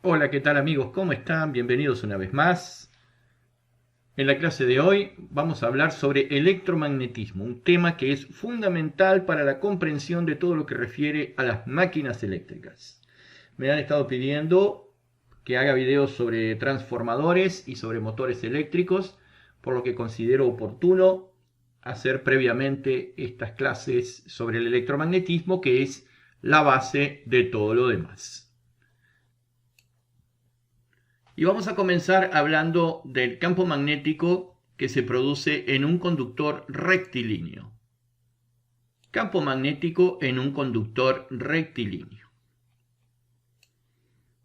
Hola, ¿qué tal amigos? ¿Cómo están? Bienvenidos una vez más. En la clase de hoy vamos a hablar sobre electromagnetismo, un tema que es fundamental para la comprensión de todo lo que refiere a las máquinas eléctricas. Me han estado pidiendo que haga videos sobre transformadores y sobre motores eléctricos, por lo que considero oportuno hacer previamente estas clases sobre el electromagnetismo, que es la base de todo lo demás. Y vamos a comenzar hablando del campo magnético que se produce en un conductor rectilíneo. Campo magnético en un conductor rectilíneo.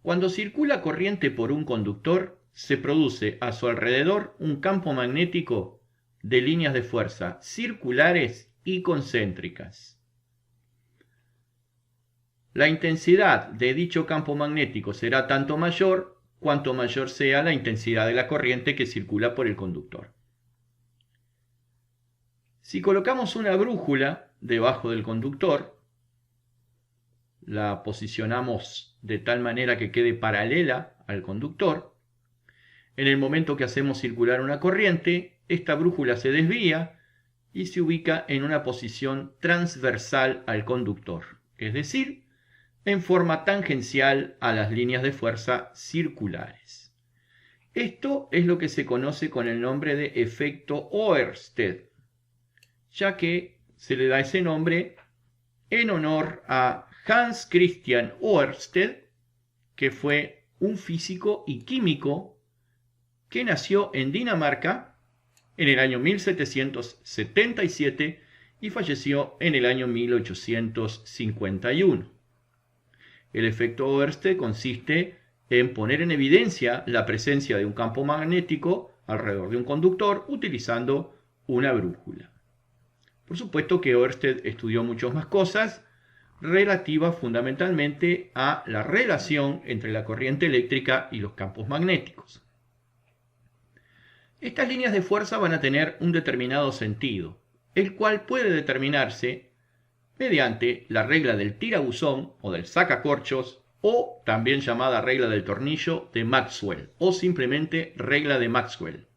Cuando circula corriente por un conductor, se produce a su alrededor un campo magnético de líneas de fuerza circulares y concéntricas. La intensidad de dicho campo magnético será tanto mayor cuanto mayor sea la intensidad de la corriente que circula por el conductor. Si colocamos una brújula debajo del conductor, la posicionamos de tal manera que quede paralela al conductor, en el momento que hacemos circular una corriente, esta brújula se desvía y se ubica en una posición transversal al conductor, es decir, en forma tangencial a las líneas de fuerza circulares. Esto es lo que se conoce con el nombre de efecto Oersted, ya que se le da ese nombre en honor a Hans Christian Oersted, que fue un físico y químico que nació en Dinamarca en el año 1777 y falleció en el año 1851. El efecto Oersted consiste en poner en evidencia la presencia de un campo magnético alrededor de un conductor utilizando una brújula. Por supuesto que Oersted estudió muchas más cosas relativas fundamentalmente a la relación entre la corriente eléctrica y los campos magnéticos. Estas líneas de fuerza van a tener un determinado sentido, el cual puede determinarse mediante la regla del tirabuzón o del sacacorchos, o también llamada regla del tornillo de Maxwell, o simplemente regla de Maxwell.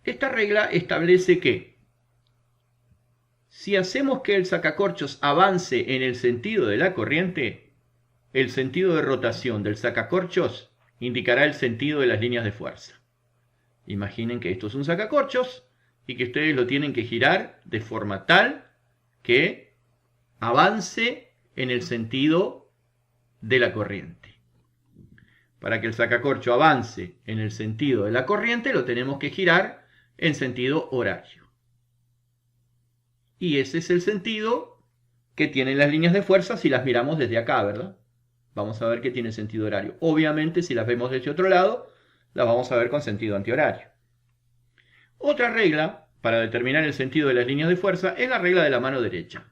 Esta regla establece que si hacemos que el sacacorchos avance en el sentido de la corriente, el sentido de rotación del sacacorchos indicará el sentido de las líneas de fuerza. Imaginen que esto es un sacacorchos y que ustedes lo tienen que girar de forma tal que avance en el sentido de la corriente. Para que el sacacorcho avance en el sentido de la corriente, lo tenemos que girar en sentido horario. Y ese es el sentido que tienen las líneas de fuerza si las miramos desde acá, ¿verdad? Vamos a ver que tiene sentido horario. Obviamente, si las vemos desde otro lado, las vamos a ver con sentido antihorario. Otra regla para determinar el sentido de las líneas de fuerza es la regla de la mano derecha.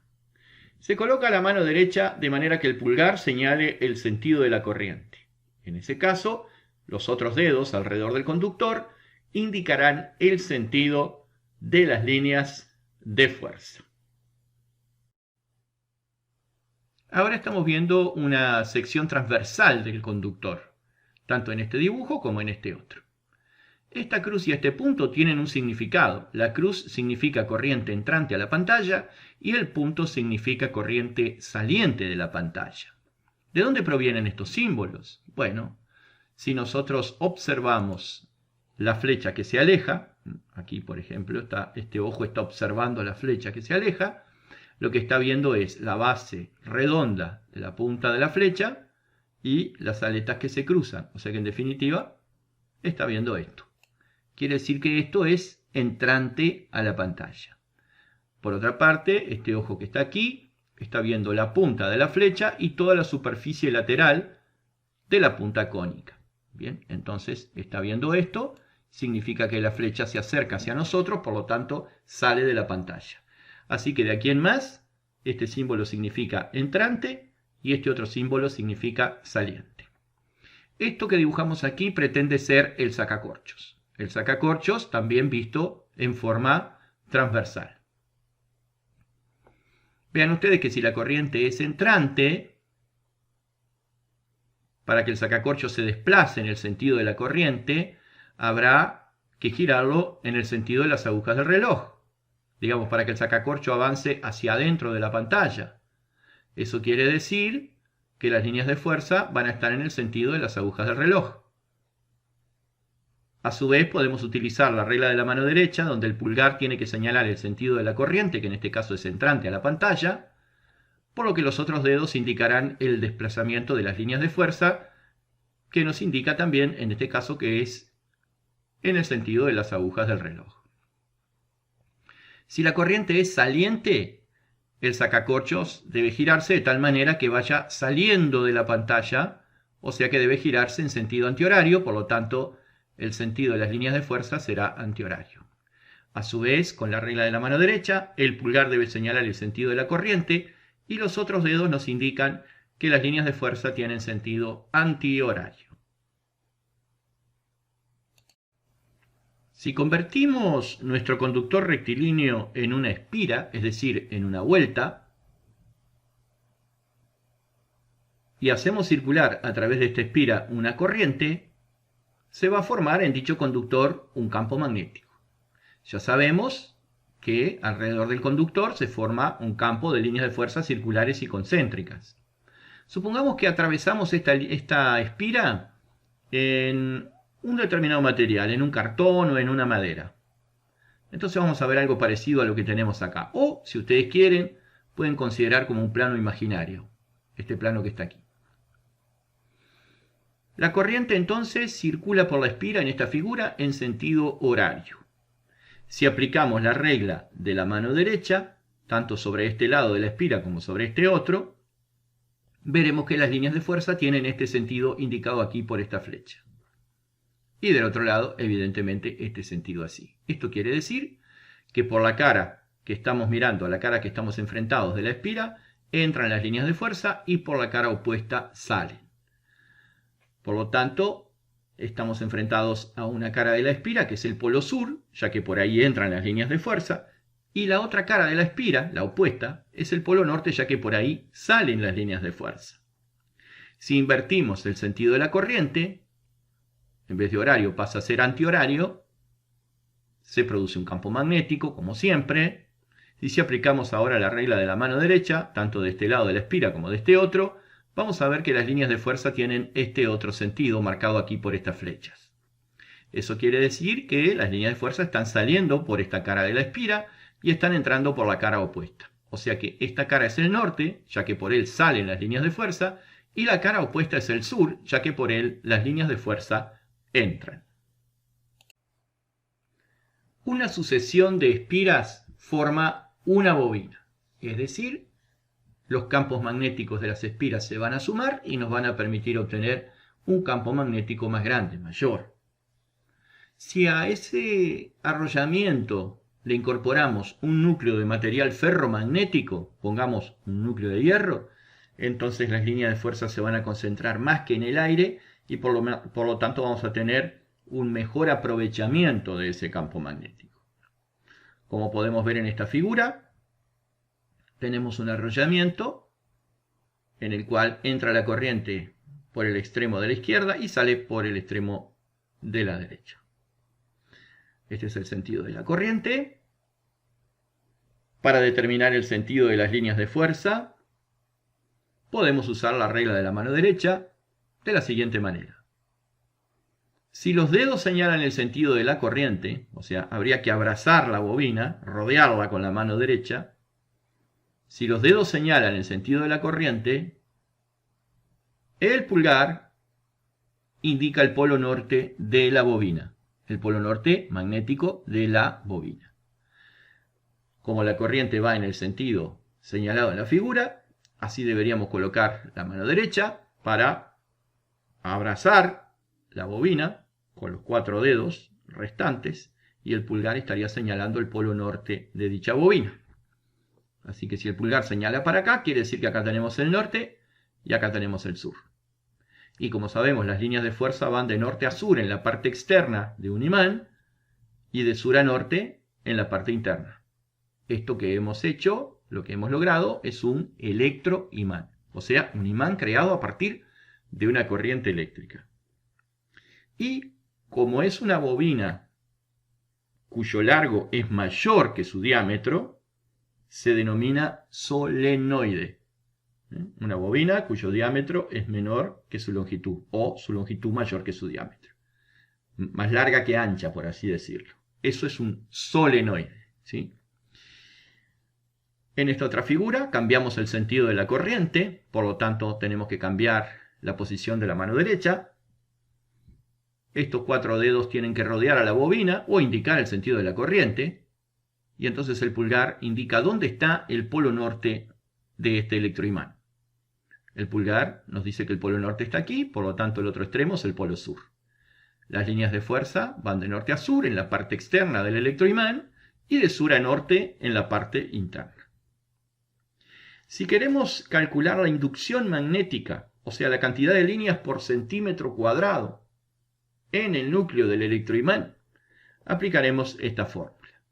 Se coloca la mano derecha de manera que el pulgar señale el sentido de la corriente. En ese caso, los otros dedos alrededor del conductor indicarán el sentido de las líneas de fuerza. Ahora estamos viendo una sección transversal del conductor, tanto en este dibujo como en este otro. Esta cruz y este punto tienen un significado. La cruz significa corriente entrante a la pantalla y el punto significa corriente saliente de la pantalla. ¿De dónde provienen estos símbolos? Bueno, si nosotros observamos la flecha que se aleja, aquí por ejemplo este ojo está observando la flecha que se aleja, lo que está viendo es la base redonda de la punta de la flecha y las aletas que se cruzan. O sea que en definitiva está viendo esto. Quiere decir que esto es entrante a la pantalla. Por otra parte, este ojo que está aquí está viendo la punta de la flecha y toda la superficie lateral de la punta cónica. Bien, entonces está viendo esto, significa que la flecha se acerca hacia nosotros, por lo tanto sale de la pantalla. Así que de aquí en más, este símbolo significa entrante y este otro símbolo significa saliente. Esto que dibujamos aquí pretende ser el sacacorchos. El sacacorchos también visto en forma transversal. Vean ustedes que si la corriente es entrante, para que el sacacorcho se desplace en el sentido de la corriente, habrá que girarlo en el sentido de las agujas del reloj. Digamos, para que el sacacorcho avance hacia adentro de la pantalla. Eso quiere decir que las líneas de fuerza van a estar en el sentido de las agujas del reloj. A su vez, podemos utilizar la regla de la mano derecha, donde el pulgar tiene que señalar el sentido de la corriente, que en este caso es entrante a la pantalla, por lo que los otros dedos indicarán el desplazamiento de las líneas de fuerza, que nos indica también, en este caso, que es en el sentido de las agujas del reloj. Si la corriente es saliente, el sacacorchos debe girarse de tal manera que vaya saliendo de la pantalla, o sea que debe girarse en sentido antihorario, por lo tanto, el sentido de las líneas de fuerza será antihorario. A su vez, con la regla de la mano derecha, el pulgar debe señalar el sentido de la corriente y los otros dedos nos indican que las líneas de fuerza tienen sentido antihorario. Si convertimos nuestro conductor rectilíneo en una espira, es decir, en una vuelta, y hacemos circular a través de esta espira una corriente, se va a formar en dicho conductor un campo magnético. Ya sabemos que alrededor del conductor se forma un campo de líneas de fuerza circulares y concéntricas. Supongamos que atravesamos esta espira en un determinado material, en un cartón o en una madera. Entonces vamos a ver algo parecido a lo que tenemos acá. O, si ustedes quieren, pueden considerar como un plano imaginario, este plano que está aquí. La corriente entonces circula por la espira en esta figura en sentido horario. Si aplicamos la regla de la mano derecha, tanto sobre este lado de la espira como sobre este otro, veremos que las líneas de fuerza tienen este sentido indicado aquí por esta flecha. Y del otro lado, evidentemente, este sentido así. Esto quiere decir que por la cara que estamos mirando, a la cara que estamos enfrentados de la espira, entran las líneas de fuerza y por la cara opuesta salen. Por lo tanto, estamos enfrentados a una cara de la espira, que es el polo sur, ya que por ahí entran las líneas de fuerza, y la otra cara de la espira, la opuesta, es el polo norte, ya que por ahí salen las líneas de fuerza. Si invertimos el sentido de la corriente, en vez de horario pasa a ser antihorario, se produce un campo magnético, como siempre, y si aplicamos ahora la regla de la mano derecha, tanto de este lado de la espira como de este otro, vamos a ver que las líneas de fuerza tienen este otro sentido marcado aquí por estas flechas. Eso quiere decir que las líneas de fuerza están saliendo por esta cara de la espira y están entrando por la cara opuesta. O sea que esta cara es el norte, ya que por él salen las líneas de fuerza, y la cara opuesta es el sur, ya que por él las líneas de fuerza entran. Una sucesión de espiras forma una bobina, es decir, los campos magnéticos de las espiras se van a sumar y nos van a permitir obtener un campo magnético más grande, mayor. Si a ese arrollamiento le incorporamos un núcleo de material ferromagnético, pongamos un núcleo de hierro, entonces las líneas de fuerza se van a concentrar más que en el aire y por lo tanto vamos a tener un mejor aprovechamiento de ese campo magnético. Como podemos ver en esta figura, tenemos un arrollamiento en el cual entra la corriente por el extremo de la izquierda y sale por el extremo de la derecha. Este es el sentido de la corriente. Para determinar el sentido de las líneas de fuerza, podemos usar la regla de la mano derecha de la siguiente manera. Si los dedos señalan el sentido de la corriente, o sea, habría que abrazar la bobina, rodearla con la mano derecha. Si los dedos señalan el sentido de la corriente, el pulgar indica el polo norte de la bobina, el polo norte magnético de la bobina. Como la corriente va en el sentido señalado en la figura, así deberíamos colocar la mano derecha para abrazar la bobina con los 4 dedos restantes y el pulgar estaría señalando el polo norte de dicha bobina. Así que si el pulgar señala para acá, quiere decir que acá tenemos el norte y acá tenemos el sur. Y como sabemos, las líneas de fuerza van de norte a sur en la parte externa de un imán y de sur a norte en la parte interna. Esto que hemos hecho, lo que hemos logrado, es un electroimán. O sea, un imán creado a partir de una corriente eléctrica. Y como es una bobina cuyo largo es mayor que su diámetro, se denomina solenoide. Una bobina cuyo diámetro es menor que su longitud, o su longitud mayor que su diámetro. Más larga que ancha, por así decirlo. Eso es un solenoide, ¿sí? En esta otra figura cambiamos el sentido de la corriente, por lo tanto tenemos que cambiar la posición de la mano derecha. Estos 4 dedos tienen que rodear a la bobina o indicar el sentido de la corriente. Y entonces el pulgar indica dónde está el polo norte de este electroimán. El pulgar nos dice que el polo norte está aquí, por lo tanto el otro extremo es el polo sur. Las líneas de fuerza van de norte a sur en la parte externa del electroimán y de sur a norte en la parte interna. Si queremos calcular la inducción magnética, o sea, la cantidad de líneas por centímetro cuadrado en el núcleo del electroimán, aplicaremos esta fórmula.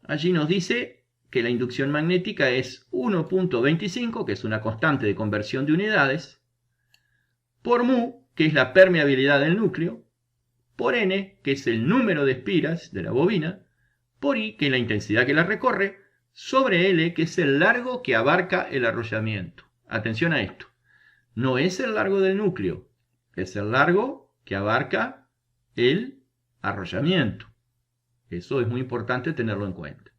Allí nos dice que la inducción magnética es 1.25, que es una constante de conversión de unidades, por mu, que es la permeabilidad del núcleo, por n, que es el número de espiras de la bobina, por I, que es la intensidad que la recorre, sobre L, que es el largo que abarca el arrollamiento. Atención a esto. No es el largo del núcleo, es el largo que abarca el arrollamiento. Eso es muy importante tenerlo en cuenta.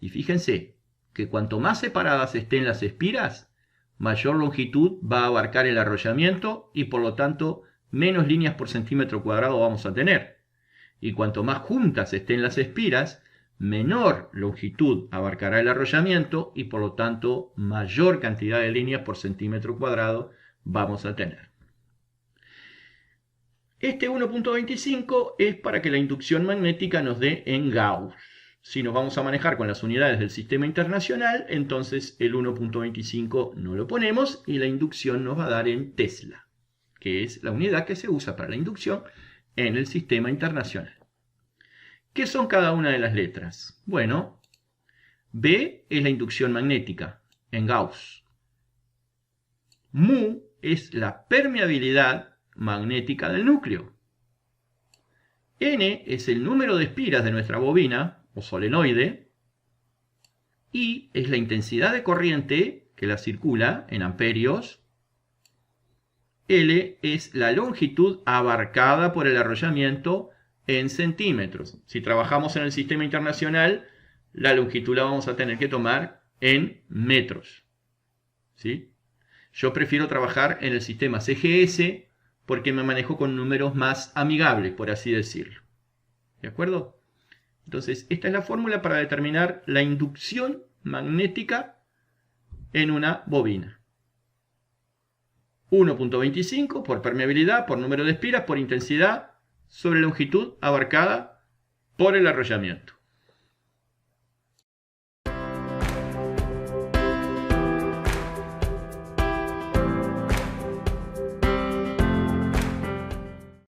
Y fíjense que cuanto más separadas estén las espiras, mayor longitud va a abarcar el arrollamiento y por lo tanto menos líneas por centímetro cuadrado vamos a tener. Y cuanto más juntas estén las espiras, menor longitud abarcará el arrollamiento y por lo tanto mayor cantidad de líneas por centímetro cuadrado vamos a tener. Este 1.25 es para que la inducción magnética nos dé en Gauss. Si nos vamos a manejar con las unidades del sistema internacional, entonces el 1.25 no lo ponemos y la inducción nos va a dar en Tesla, que es la unidad que se usa para la inducción en el sistema internacional. ¿Qué son cada una de las letras? Bueno, B es la inducción magnética en Gauss. Mu es la permeabilidad magnética del núcleo. N es el número de espiras de nuestra bobina o solenoide. I es la intensidad de corriente que la circula en amperios. L es la longitud abarcada por el arrollamiento en centímetros. Si trabajamos en el sistema internacional, la longitud la vamos a tener que tomar en metros. ¿Sí? Yo prefiero trabajar en el sistema CGS porque me manejo con números más amigables, por así decirlo. ¿De acuerdo? Entonces, esta es la fórmula para determinar la inducción magnética en una bobina. 1.25 por permeabilidad, por número de espiras, por intensidad, sobre longitud abarcada por el arrollamiento.